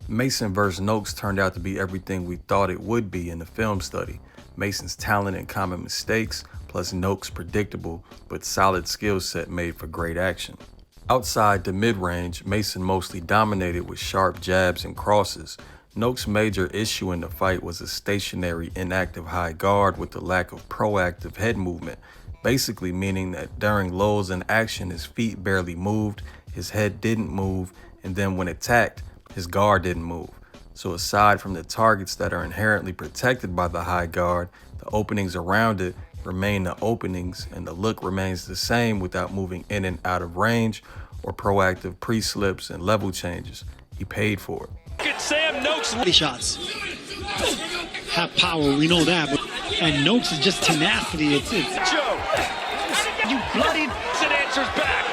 Mason vs. Noakes turned out to be everything we thought it would be in the film study. Mason's talent and common mistakes, plus Noakes' predictable but solid skill set made for great action. Outside the mid-range, Mason mostly dominated with sharp jabs and crosses. Noakes' major issue in the fight was a stationary, inactive high guard with the lack of proactive head movement, basically meaning that during lulls in action his feet barely moved, his head didn't move, and then when attacked, his guard didn't move. So aside from the targets that are inherently protected by the high guard, the openings around it remain the openings and the look remains the same without moving in and out of range or proactive pre-slips and level changes. He paid for it. Good Sam Noakes. Body shots have power, we know that, and Noakes is just tenacity. It's Joe. You bloodied. It answers back.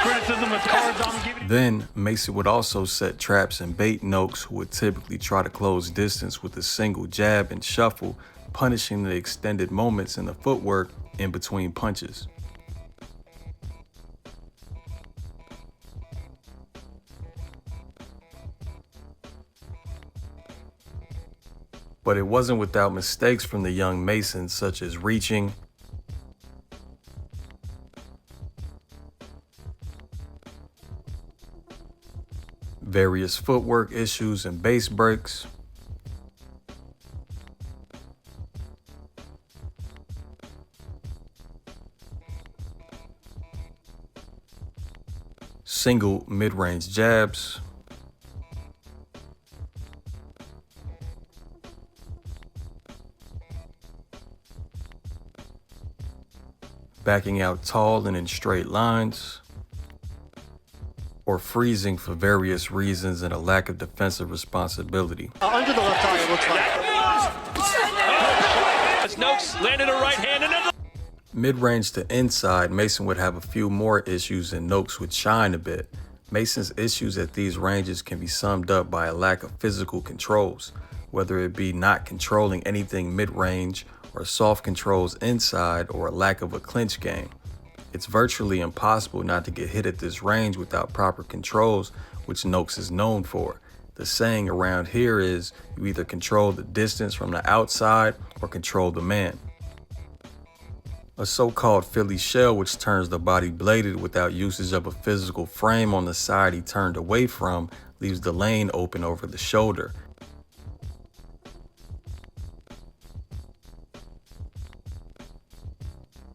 Criticism of cards I'm giving. Then Mason would also set traps and bait Noakes, who would typically try to close distance with a single jab and shuffle, punishing the extended moments in the footwork in between punches. But it wasn't without mistakes from the young Mason, such as reaching, various footwork issues and base breaks, single mid-range jabs, backing out tall and in straight lines, or freezing for various reasons and a lack of defensive responsibility. under the left eye, it looks like. As Noakes landed a right hand and Mid-range to inside, Mason would have a few more issues and Noakes would shine a bit. Mason's issues at these ranges can be summed up by a lack of physical controls, whether it be not controlling anything mid-range or soft controls inside or a lack of a clinch game. It's virtually impossible not to get hit at this range without proper controls, which Noakes is known for. The saying around here is, you either control the distance from the outside or control the man. A so-called Philly shell, which turns the body bladed without usage of a physical frame on the side he turned away from, leaves the lane open over the shoulder.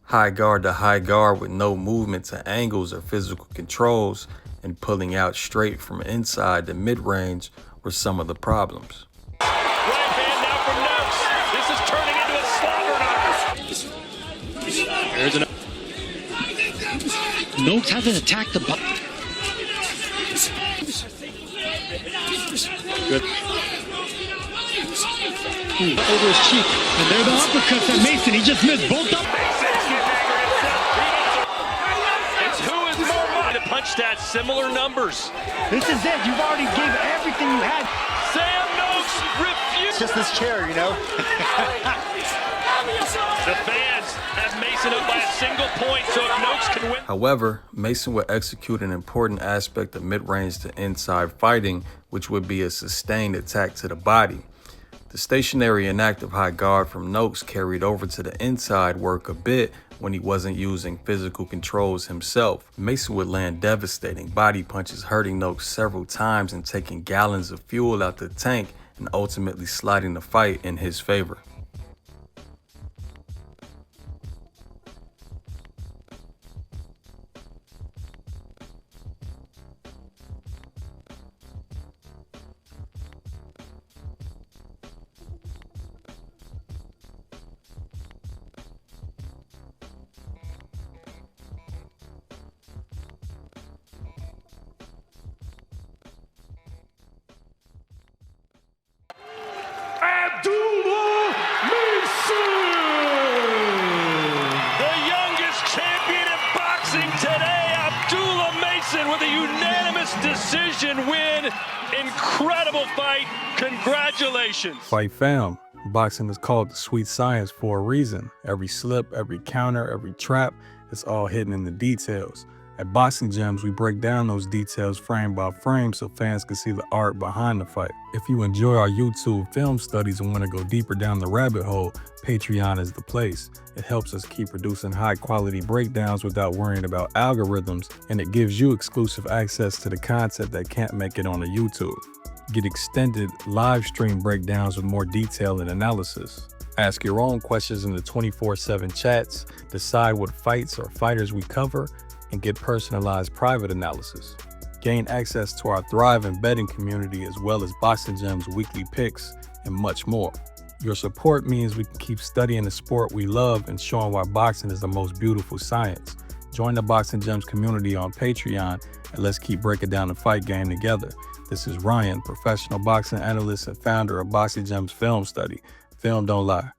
High guard to high guard with no movement to angles or physical controls, and pulling out straight from inside the mid-range were some of the problems. right hand now from Noakes. This is turning into a slobber knocker. There's Noakes hasn't attacked the body. Good. Over his cheek, and there the uppercuts at Mason. He just missed both up. It's who is more money to punch stats, similar numbers. This is it. You've already gave everything you had. Sam Noakes refused. Just this chair, you know. The fans have Mason up by a single point, so if Noakes can win. However, Mason would execute an important aspect of mid-range to inside fighting, which would be a sustained attack to the body. The stationary and active high guard from Noakes carried over to the inside work a bit when he wasn't using physical controls himself. Mason would land devastating body punches, hurting Noakes several times and taking gallons of fuel out the tank and ultimately sliding the fight in his favor. Abdullah the youngest champion in boxing today, Abdullah Mason, with a unanimous decision win. Incredible fight. Congratulations. Fight fam. Boxing is called the sweet science for a reason. Every slip, every counter, every trap, it's all hidden in the details. At Boxing Gems, we break down those details frame by frame so fans can see the art behind the fight. If you enjoy our YouTube film studies and want to go deeper down the rabbit hole, Patreon is the place. It helps us keep producing high-quality breakdowns without worrying about algorithms, and it gives you exclusive access to the content that can't make it on the YouTube. Get extended live stream breakdowns with more detail and analysis. Ask your own questions in the 24/7 chats, decide what fights or fighters we cover, and get personalized private analysis. Gain access to our thriving betting community as well as Boxing Gems weekly picks and much more. Your support means we can keep studying the sport we love and showing why boxing is the most beautiful science. Join the Boxing Gems community on Patreon and let's keep breaking down the fight game together. This is Ryan, professional boxing analyst and founder of Boxing Gems Film Study. Film don't lie.